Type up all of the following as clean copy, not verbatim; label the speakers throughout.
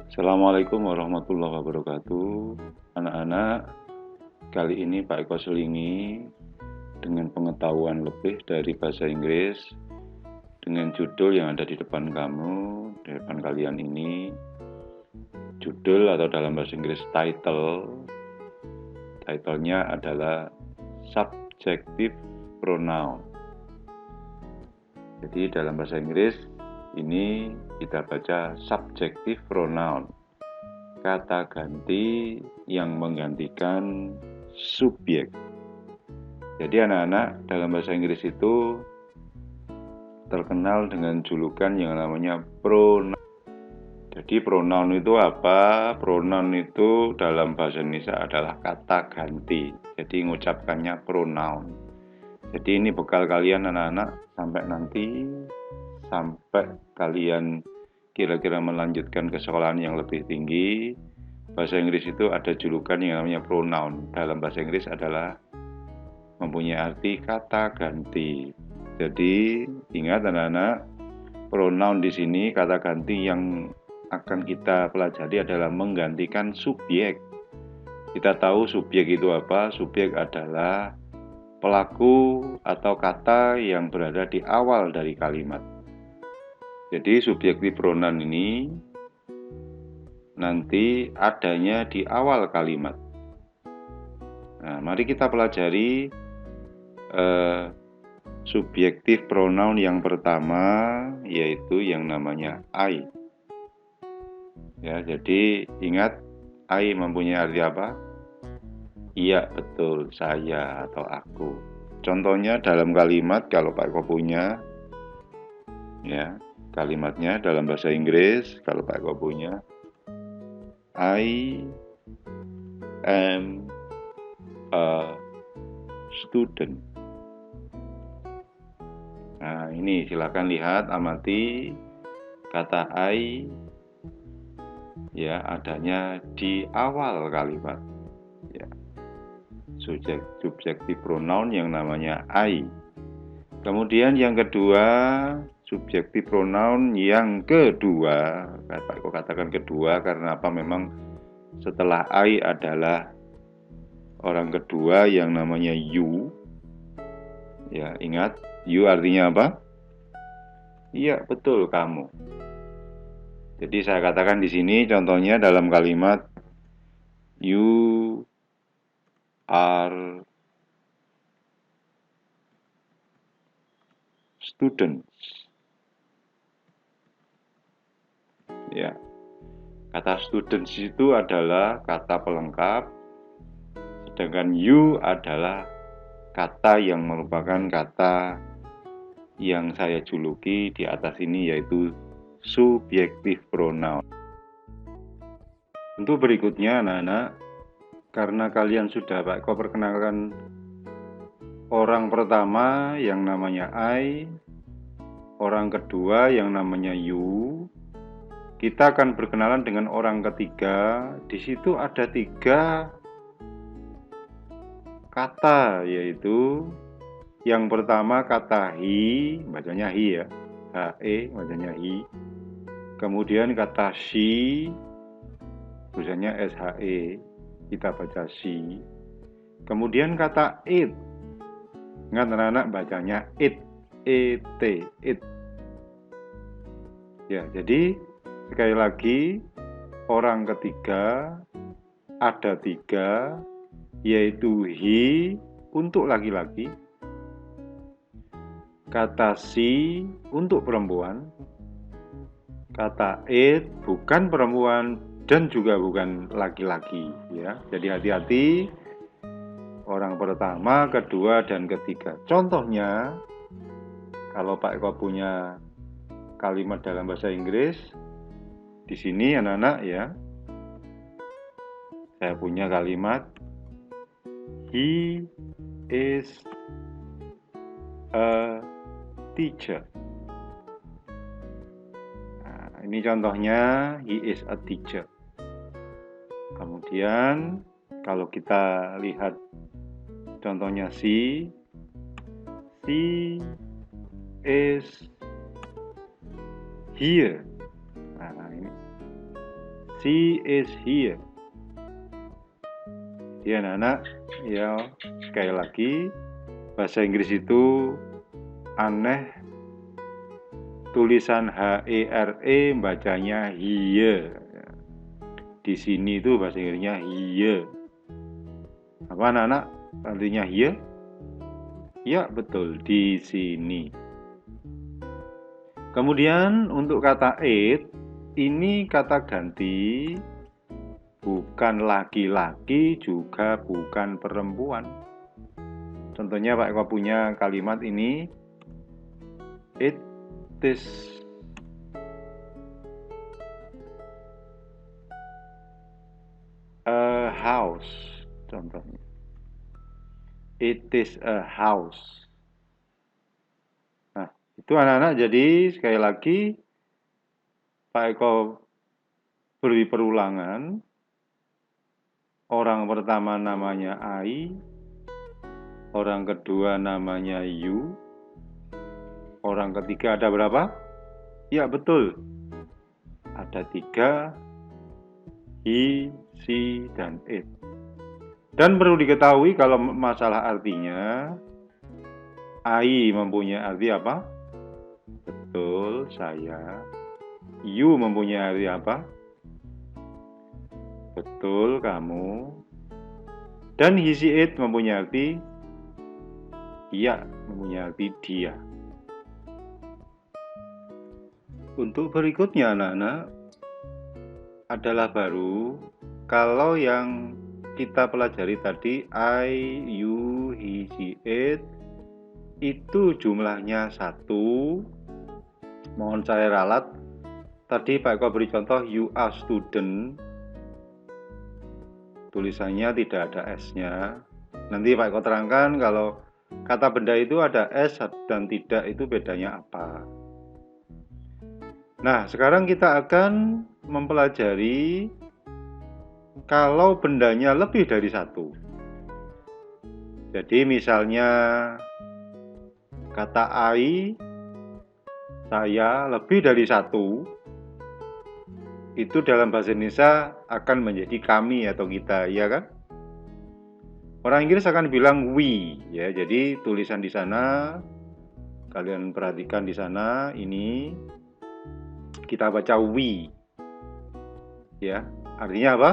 Speaker 1: Assalamualaikum warahmatullahi wabarakatuh. Anak-anak, kali ini Pak Eko Selingi dengan pengetahuan lebih dari bahasa Inggris dengan judul yang ada di depan kamu, di depan kalian ini. Judul atau dalam bahasa Inggris title-nya adalah subjective pronoun. Jadi dalam bahasa Inggris ini kita baca subjective pronoun, kata ganti yang menggantikan subjek. Jadi anak-anak, dalam bahasa Inggris itu terkenal dengan julukan yang namanya pronoun. Jadi pronoun itu apa? Pronoun itu dalam bahasa Indonesia adalah kata ganti. Jadi mengucapkannya pronoun. Jadi ini bekal kalian anak-anak sampai kalian kira-kira melanjutkan ke sekolahan yang lebih tinggi. Bahasa Inggris itu ada julukan yang namanya pronoun. Dalam bahasa Inggris adalah mempunyai arti kata ganti. Jadi ingat anak-anak, pronoun di sini kata ganti yang akan kita pelajari adalah menggantikan subjek. Kita tahu subjek itu apa? Subjek adalah pelaku atau kata yang berada di awal dari kalimat. Jadi subjektif pronoun ini nanti adanya di awal kalimat. Nah, mari kita pelajari subjektif pronoun yang pertama, yaitu yang namanya I. Ya, jadi ingat I mempunyai arti apa? Iya, betul, saya atau aku. Contohnya dalam kalimat, kalau Pak Eko punya, ya, kalimatnya dalam bahasa Inggris, kalau Pak Eko punya, I am a student. Nah, ini silakan lihat, amati kata I, ya, adanya di awal kalimat. Ya. Subjektif pronoun yang namanya I. Kemudian yang kedua, subjektif pronoun yang kedua. Pak Eko katakan kedua karena apa? Memang setelah I adalah orang kedua yang namanya you. Ya, ingat, you artinya apa? Iya, betul, kamu. Jadi saya katakan di sini contohnya dalam kalimat you are students. Ya. Kata students itu adalah kata pelengkap, sedangkan you adalah kata yang merupakan kata yang saya juluki di atas ini, yaitu subjektif pronoun. Untuk berikutnya anak-anak, karena kalian sudah Pak Eko perkenalkan orang pertama yang namanya I, orang kedua yang namanya you, kita akan berkenalan dengan orang ketiga. Di situ ada 3 kata, yaitu yang pertama kata he, bacanya he ya, he, bacanya he. Kemudian kata she, tulisannya she, kita baca she. Kemudian kata it, ingat anak-anak bacanya it, et, it. Ya, jadi sekali lagi orang ketiga ada 3, yaitu he untuk laki-laki, kata she untuk perempuan, kata it bukan perempuan dan juga bukan laki-laki, ya. Jadi hati-hati orang pertama, kedua, dan ketiga. Contohnya, kalau Pak Eko punya kalimat dalam bahasa Inggris, di sini anak-anak ya, saya punya kalimat he is a teacher. Nah, ini contohnya he is a teacher. Kemudian kalau kita lihat contohnya she is here. Nah, ini She is here. Ya anak-anak, ya sekali lagi bahasa Inggris itu aneh, tulisan HERE bacanya here. Di sini itu bahasa Inggrisnya here. Apa anak-anak artinya here? Ya betul, di sini. Kemudian untuk kata it, ini kata ganti, bukan laki-laki juga bukan perempuan. Contohnya Pak Eko punya kalimat ini, it is a house. Contohnya, it is a house. Nah, itu anak-anak, jadi sekali lagi Pak Eko beri perulangan. Orang pertama namanya I, orang kedua namanya you, orang ketiga ada berapa? Ya betul, ada 3, he, she, dan it. Dan perlu diketahui kalau masalah artinya, I mempunyai arti apa? Betul, saya. You mempunyai arti apa? Betul, kamu. Dan he, she, it mempunyai arti iya, mempunyai arti dia. Untuk berikutnya anak-anak adalah baru kalau yang kita pelajari tadi I, you, he, she, it itu jumlahnya 1. Mohon saya ralat. Tadi Pak Eko beri contoh you are student. Tulisannya tidak ada S-nya. Nanti Pak Eko terangkan kalau kata benda itu ada S dan tidak itu bedanya apa. Nah, sekarang kita akan mempelajari kalau bendanya lebih dari 1. Jadi misalnya kata I, saya lebih dari 1, itu dalam bahasa Indonesia akan menjadi kami atau kita, ya kan? Orang Inggris akan bilang we, ya. Jadi tulisan di sana, kalian perhatikan di sana, ini kita baca we, ya. Artinya apa?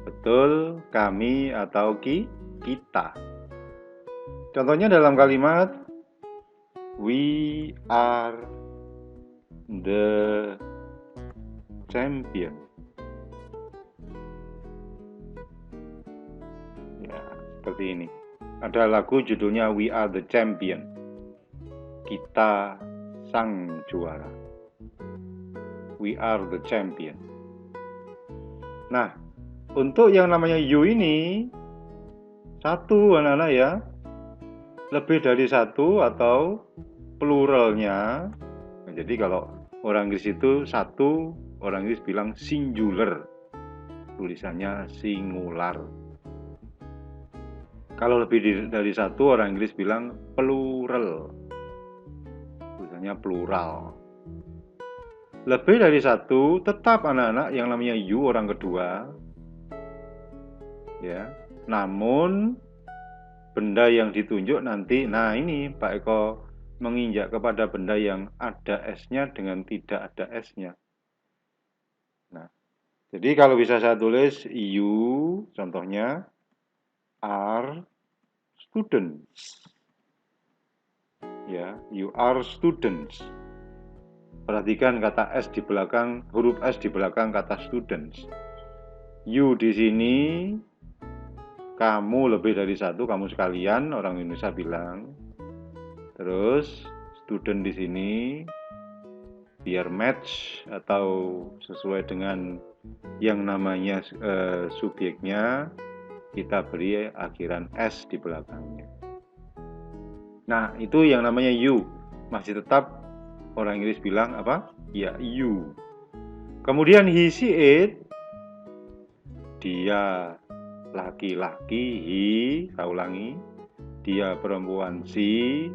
Speaker 1: Betul, kami atau kita. Contohnya dalam kalimat we are the champion. Ya, seperti ini. Ada lagu judulnya We Are the Champion. Kita sang juara. We are the champion. Nah, untuk yang namanya you ini 1 anak-anak ya. Lebih dari 1 atau pluralnya. Nah, jadi kalau orang Inggris itu 1, orang Inggris bilang singular, tulisannya singular. Kalau lebih dari 1, orang Inggris bilang plural, tulisannya plural. Lebih dari 1, tetap anak-anak yang namanya you orang kedua, ya. Namun benda yang ditunjuk nanti, nah ini Pak Eko menginjak kepada benda yang ada S-nya dengan tidak ada S-nya. Nah, jadi kalau bisa saya tulis you, contohnya are students. Ya, you are students. Perhatikan kata S di belakang, huruf S di belakang kata students. You di sini, kamu lebih dari 1, kamu sekalian, orang Indonesia bilang. Terus student di sini biar match atau sesuai dengan yang namanya subjeknya, kita beri akhiran S di belakangnya. Nah, itu yang namanya you. Masih tetap orang Inggris bilang apa? Ya, you. Kemudian he, she, it, dia laki-laki, he, saya ulangi, dia perempuan, she,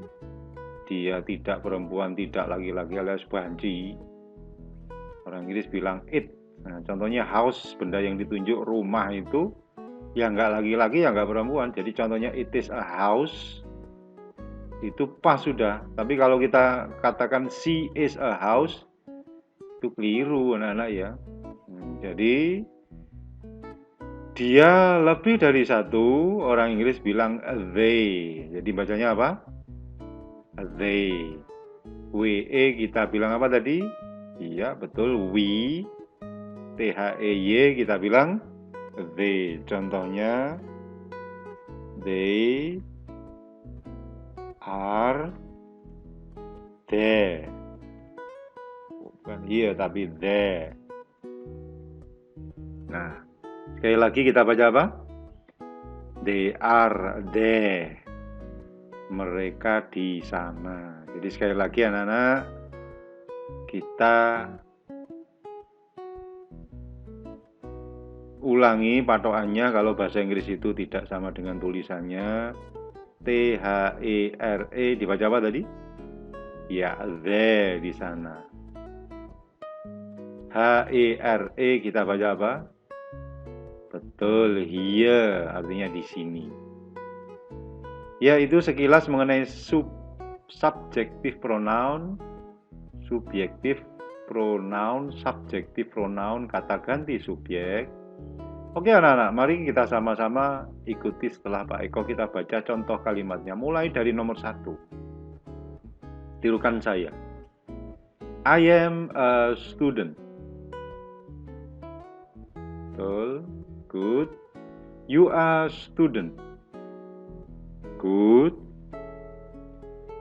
Speaker 1: dia tidak perempuan, tidak laki-laki alias banci. Orang Inggris bilang it, Nah, contohnya house, benda yang ditunjuk, rumah itu ya nggak laki-laki ya nggak perempuan. Jadi contohnya it is a house, itu pas sudah. Tapi kalau kita katakan she is a house, itu keliru anak-anak ya. Jadi dia lebih dari satu, orang Inggris bilang they. Jadi bacanya apa? They. We kita bilang apa tadi? Iya betul, we. They kita bilang they. Contohnya they are there. Bukan here tapi there. Nah, sekali lagi kita baca apa? They are there. Mereka di sana. Jadi sekali lagi anak-anak, kita ulangi patokannya. Kalau bahasa Inggris itu tidak sama dengan tulisannya. There dibaca apa tadi? Ya, there di sana. Here kita baca apa? Betul, here artinya di sini. Ya, itu sekilas mengenai subjektif pronoun, subjektif pronoun, subjektif pronoun, kata ganti subjek. Oke anak-anak, mari kita sama-sama ikuti setelah Pak Eko, kita baca contoh kalimatnya. Mulai dari nomor 1. Tirukan saya. I am a student. Betul, good. You are student. Good.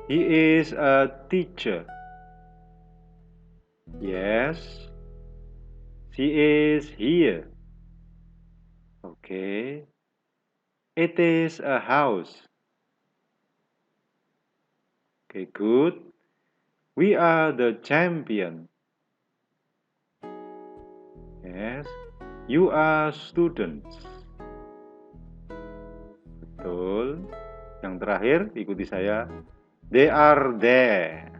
Speaker 1: He is a teacher. Yes. She is here. Okay. It is a house. Okay, good. We are the champion. Yes. You are students. Betul. Yang terakhir, ikuti saya. They are there.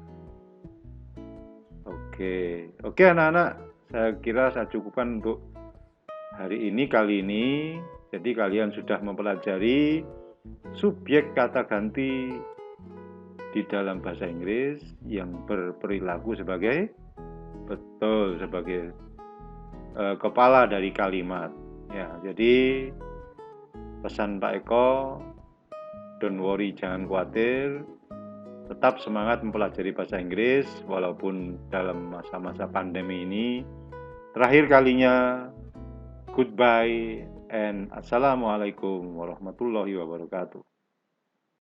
Speaker 1: Oke anak-anak. Saya kira saya cukupkan untuk hari ini, kali ini. Jadi kalian sudah mempelajari subjek kata ganti di dalam bahasa Inggris yang berperilaku sebagai kepala dari kalimat. Ya, jadi pesan Pak Eko, don't worry, jangan khawatir. Tetap semangat mempelajari bahasa Inggris walaupun dalam masa-masa pandemi ini. Terakhir kalinya, goodbye and assalamualaikum warahmatullahi wabarakatuh.